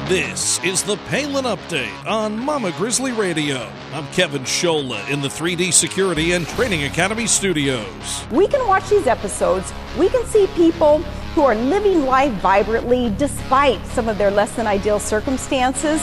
This is the Palin Update on Mama Grizzly Radio. I'm Kevin Scholla in the 3D Security and Training Academy studios. We can watch these episodes. We can see people who are living life vibrantly despite some of their less than ideal circumstances.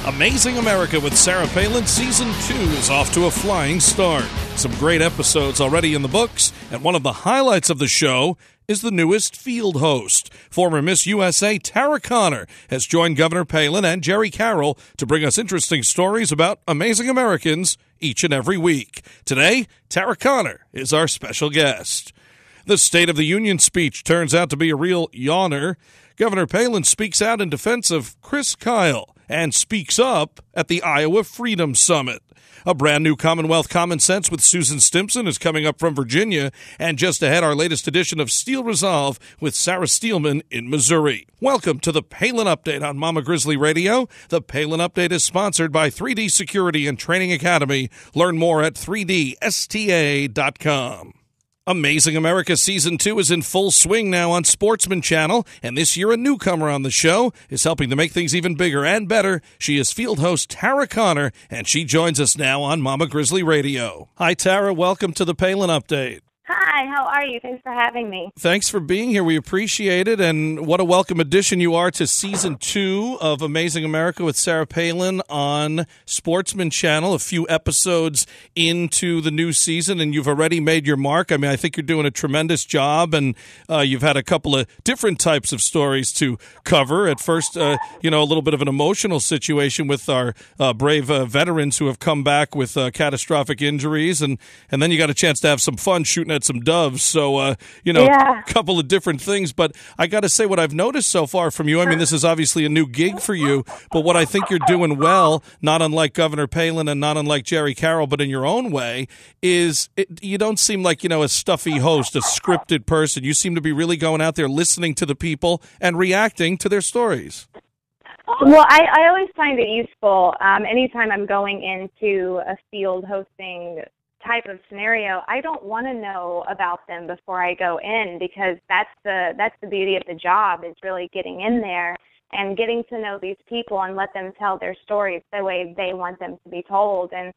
Amazing America with Sarah Palin Season 2 is off to a flying start. Some great episodes already in the books, and one of the highlights of the show is the newest field host. Former Miss USA Tara Conner has joined Governor Palin and Jerry Carroll to bring us interesting stories about amazing Americans each and every week. Today, Tara Conner is our special guest. The State of the Union speech turns out to be a real yawner. Governor Palin speaks out in defense of Chris Kyle and speaks up at the Iowa Freedom Summit. A brand new Commonwealth Common Sense with Susan Stimson is coming up from Virginia, and just ahead, our latest edition of Steel Resolve with Sarah Steelman in Missouri. Welcome to the Palin Update on Mama Grizzly Radio. The Palin Update is sponsored by 3D Security and Training Academy. Learn more at 3dsta.com. Amazing America Season 2 is in full swing now on Sportsman Channel, and this year a newcomer on the show is helping to make things even bigger and better. She is field host Tara Conner, and she joins us now on Mama Grizzly Radio. Hi, Tara. Welcome to the Palin Update. Hi, how are you? Thanks for having me. Thanks for being here. We appreciate it, and what a welcome addition you are to Season 2 of Amazing America with Sarah Palin on Sportsman Channel, a few episodes into the new season, and you've already made your mark. I mean, I think you're doing a tremendous job, and you've had a couple of different types of stories to cover. At first, a little bit of an emotional situation with our brave veterans who have come back with catastrophic injuries, and then you got a chance to have some fun shooting at some doves, so a couple of different things. But I got to say, what I've noticed so far from you, I mean, this is obviously a new gig for you, but what I think you're doing well, not unlike Governor Palin and not unlike Jerry Carroll, but in your own way, is you don't seem like, a stuffy host, a scripted person. You seem to be really going out there, listening to the people and reacting to their stories. Well, I always find it useful anytime I'm going into a field hosting type of scenario. I don't want to know about them before I go in, because that's the beauty of the job, is really getting in there and getting to know these people and let them tell their stories the way they want them to be told. And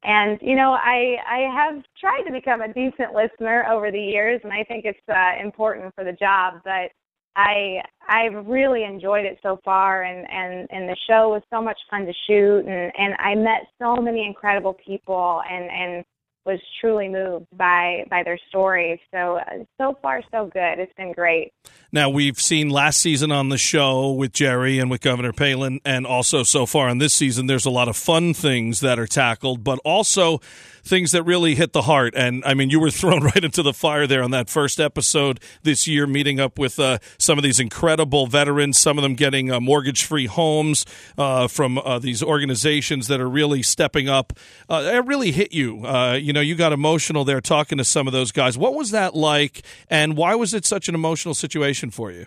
I have tried to become a decent listener over the years, and I think it's important for the job, but I've really enjoyed it so far, and the show was so much fun to shoot, and I met so many incredible people and was truly moved by their stories. So far, so good. It's been great. Now, we've seen last season on the show with Jerry and with Governor Palin, and also so far in this season, there's a lot of fun things that are tackled, but also things that really hit the heart. And, I mean, you were thrown right into the fire there on that first episode this year, meeting up with some of these incredible veterans, some of them getting mortgage-free homes from these organizations that are really stepping up. It really hit you. You got emotional there talking to some of those guys. What was that like, and why was it such an emotional situation for you?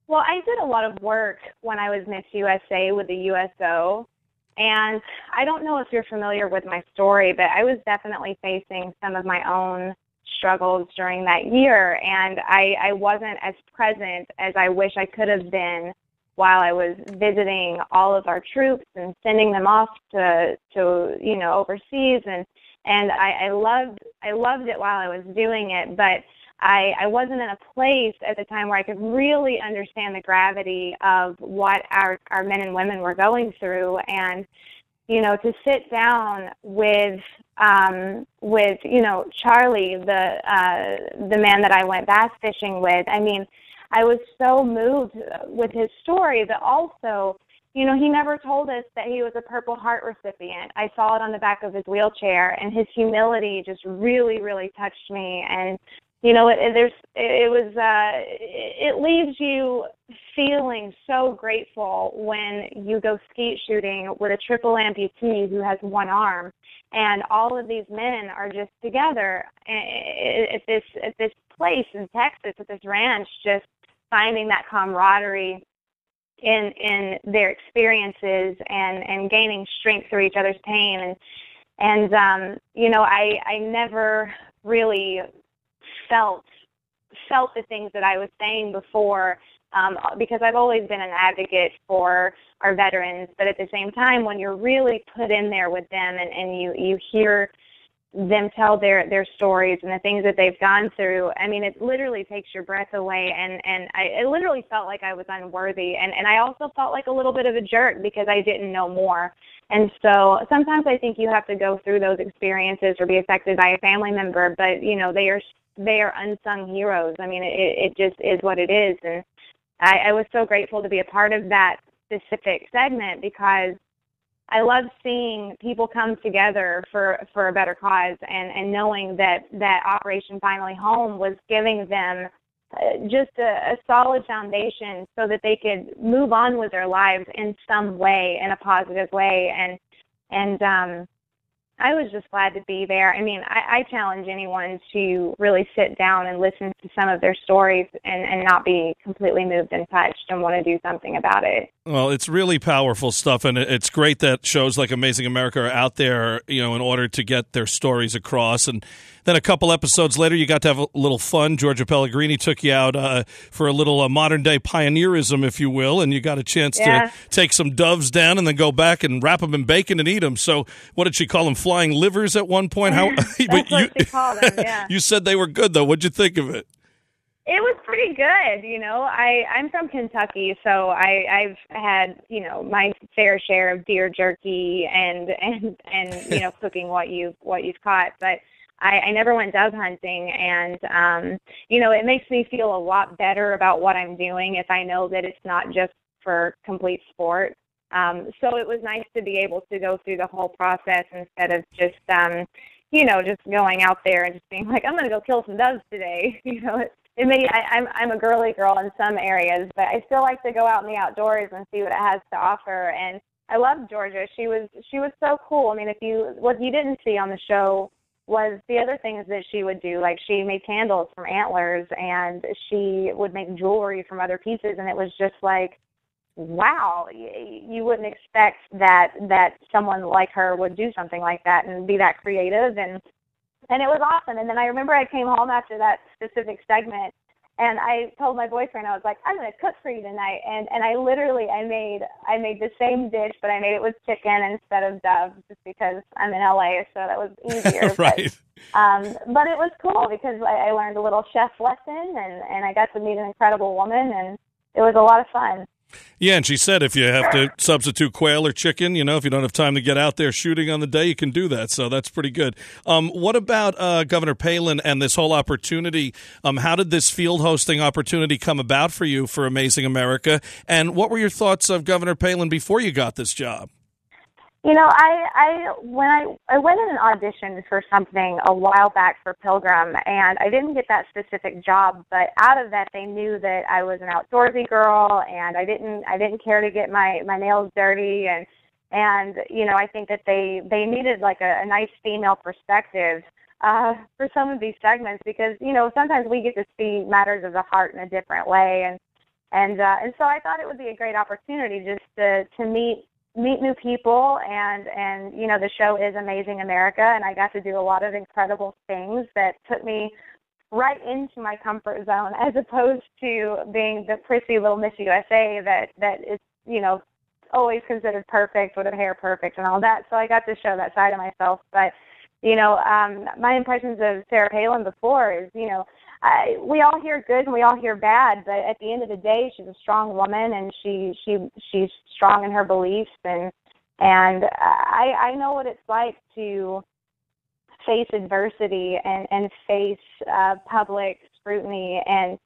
Well, I did a lot of work when I was Miss USA with the USO, and I don't know if you're familiar with my story, but I was definitely facing some of my own struggles during that year, and I wasn't as present as I wish I could have been while I was visiting all of our troops and sending them off to overseas, and I loved it while I was doing it, but I wasn't in a place at the time where I could really understand the gravity of what our men and women were going through. And, to sit down with Charlie, the man that I went bass fishing with, I mean, I was so moved with his story, but also, he never told us that he was a Purple Heart recipient. I saw it on the back of his wheelchair, and his humility just really, really touched me. And it leaves you feeling so grateful when you go skeet shooting with a triple amputee who has one arm, and all of these men are just together at this place in Texas, at this ranch, just finding that camaraderie in their experiences and gaining strength through each other's pain. And I never really felt the things that I was saying before, because I've always been an advocate for our veterans, but at the same time, when you're really put in there with them and you hear them tell their stories and the things that they've gone through, I mean, it literally takes your breath away, and I literally felt like I was unworthy, and I also felt like a little bit of a jerk because I didn't know more. And so sometimes I think you have to go through those experiences or be affected by a family member, but, you know, they are unsung heroes. I mean, it just is what it is, and I was so grateful to be a part of that specific segment because I love seeing people come together for a better cause, and knowing that Operation Finally Home was giving them just a solid foundation so that they could move on with their lives in some way, in a positive way. And I was just glad to be there. I mean, I challenge anyone to really sit down and listen to some of their stories and not be completely moved and touched and want to do something about it. Well, it's really powerful stuff, and it's great that shows like Amazing America are out there, you know, in order to get their stories across. And then a couple episodes later, you got to have a little fun. Georgia Pellegrini took you out for a little modern-day pioneerism, if you will, and you got a chance to take some doves down and then go back and wrap them in bacon and eat them. So what did she call them, flying livers at one point? That's what she called them, yeah. You said they were good, though. What'd you think of it? It was pretty good, you know. I'm from Kentucky, so I've had, you know, my fair share of deer jerky and you know, cooking what you've caught, but I never went dove hunting, and you know, it makes me feel a lot better about what I'm doing if I know that it's not just for complete sport. So it was nice to be able to go through the whole process instead of just you know, just going out there and just being like, I'm going to go kill some doves today. You know, I'm a girly girl in some areas, but I still like to go out in the outdoors and see what it has to offer. And I loved Georgia. She was so cool. I mean, what you didn't see on the show was the other things that she would do. Like, she made candles from antlers, and she would make jewelry from other pieces, and it was just like, wow, you wouldn't expect that someone like her would do something like that and be that creative, and it was awesome. And then I remember I came home after that specific segment, and I told my boyfriend, I was like, I'm going to cook for you tonight, and I literally made the same dish, but I made it with chicken instead of doves, just because I'm in LA, so that was easier. Right. But it was cool because I learned a little chef lesson, and I got to meet an incredible woman, and it was a lot of fun. Yeah, and she said if you have to substitute quail or chicken, you know, if you don't have time to get out there shooting on the day, you can do that. So that's pretty good. What about Governor Palin and this whole opportunity? How did this field hosting opportunity come about for you for Amazing America? And what were your thoughts of Governor Palin before you got this job? You know, when I went in and auditioned for something a while back for Pilgrim, and I didn't get that specific job, but out of that they knew that I was an outdoorsy girl, and I didn't care to get my nails dirty, and you know, I think that they needed like a nice female perspective for some of these segments, because you know, sometimes we get to see matters of the heart in a different way, and so I thought it would be a great opportunity just to meet new people, and you know, the show is Amazing America, and I got to do a lot of incredible things that put me right into my comfort zone, as opposed to being the prissy little Miss USA that is, you know, always considered perfect, with her hair perfect and all that. So I got to show that side of myself. But you know, my impressions of Sarah Palin before is, you know, we all hear good and we all hear bad, but at the end of the day, she's a strong woman, and she's strong in her beliefs, and I know what it's like to face adversity and face public scrutiny, and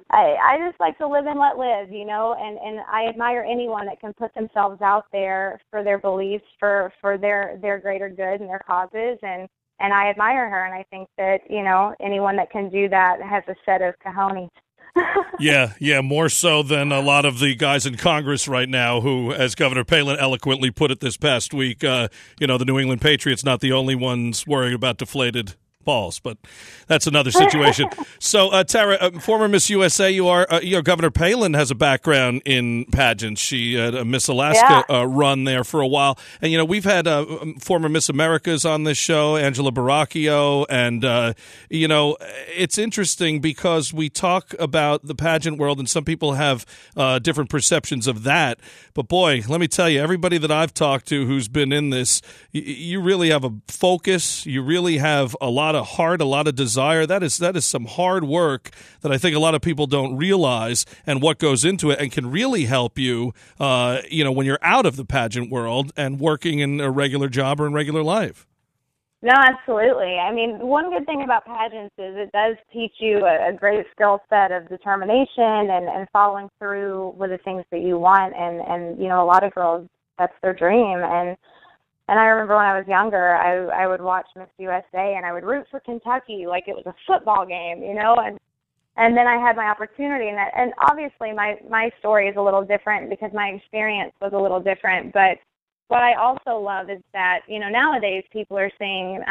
I just like to live and let live, you know, and I admire anyone that can put themselves out there for their beliefs, for their greater good and their causes, and I admire her, and I think that, you know, anyone that can do that has a set of cojones. Yeah, more so than a lot of the guys in Congress right now who, as Governor Palin eloquently put it this past week, you know, the New England Patriots not the only ones worrying about deflated balls, but that's another situation. So, Tara, former Miss USA, Governor Palin has a background in pageants. She had a Miss Alaska run there for a while. And, we've had former Miss Americas on this show, Angela Baracchio. And, it's interesting because we talk about the pageant world and some people have different perceptions of that. But, boy, let me tell you, everybody that I've talked to who's been in this, you really have a focus. You really have a lot of heart, a lot of desire. That is some hard work that I think a lot of people don't realize and what goes into it and can really help you, when you're out of the pageant world and working in a regular job or in regular life. No, absolutely. I mean, one good thing about pageants is it does teach you a great skill set of determination and following through with the things that you want. And a lot of girls, that's their dream. And I remember when I was younger, I would watch Miss USA and I would root for Kentucky like it was a football game, and then I had my opportunity, and obviously my story is a little different because my experience was a little different. But what I also love is that nowadays people are seeing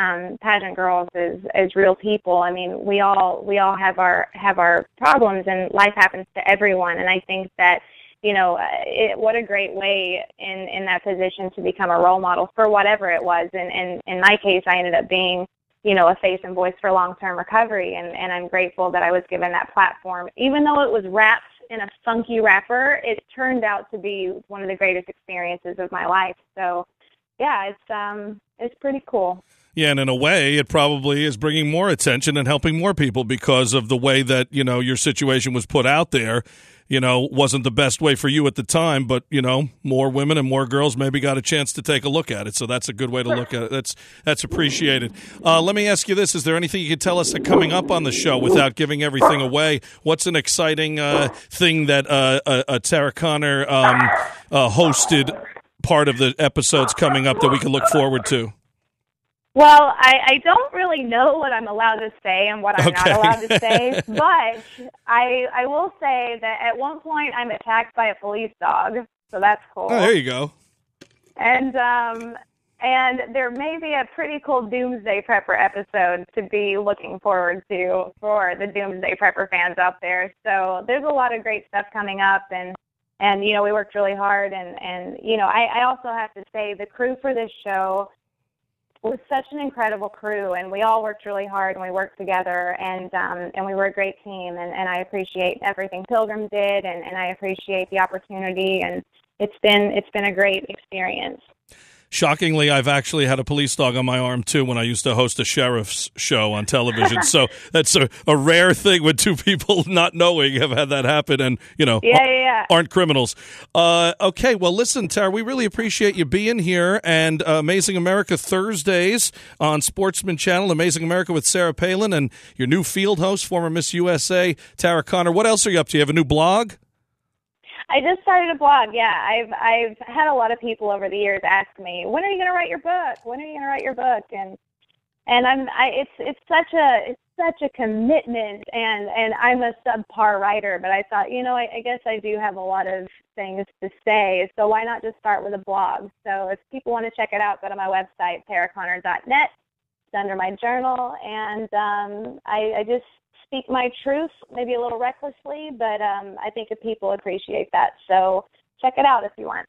pageant girls as real people. I mean, we all have our problems, and life happens to everyone. And I think that what a great way in that position to become a role model for whatever it was. And in my case, I ended up being, a face and voice for long-term recovery. And I'm grateful that I was given that platform. Even though it was wrapped in a funky wrapper, it turned out to be one of the greatest experiences of my life. So, yeah, it's pretty cool. Yeah, and in a way, it probably is bringing more attention and helping more people because of the way that, your situation was put out there. Wasn't the best way for you at the time, but, more women and more girls maybe got a chance to take a look at it. So that's a good way to look at it. That's appreciated. Let me ask you this. Is there anything you could tell us coming up on the show without giving everything away? What's an exciting thing that Tara Conner hosted part of the episodes coming up that we can look forward to? Well, I don't really know what I'm allowed to say and what I'm not allowed to say, but I will say that at one point I'm attacked by a police dog, so that's cool. Oh, there you go. And there may be a pretty cool Doomsday Prepper episode to be looking forward to for the Doomsday Prepper fans out there. So there's a lot of great stuff coming up, and we worked really hard, and I also have to say the crew for this show was such an incredible crew, and we all worked really hard, and we worked together, and we were a great team, and I appreciate everything Pilgrim did, and I appreciate the opportunity, and it's been a great experience. Shockingly, I've actually had a police dog on my arm, too, when I used to host a sheriff's show on television. So that's a rare thing when two people not knowing have had that happen and, aren't criminals. Okay, well, listen, Tara, we really appreciate you being here. And Amazing America Thursdays on Sportsman Channel, Amazing America with Sarah Palin, and your new field host, former Miss USA, Tara Conner. What else are you up to? You have a new blog? I just started a blog. Yeah, I've had a lot of people over the years ask me, "When are you going to write your book? When are you going to write your book?" And it's such a commitment, and I'm a subpar writer, but I thought, I guess I do have a lot of things to say, so why not just start with a blog? So if people want to check it out, go to my website, taraconner.net. It's under my journal, and I just speak my truth, maybe a little recklessly, but I think that people appreciate that. So check it out if you want.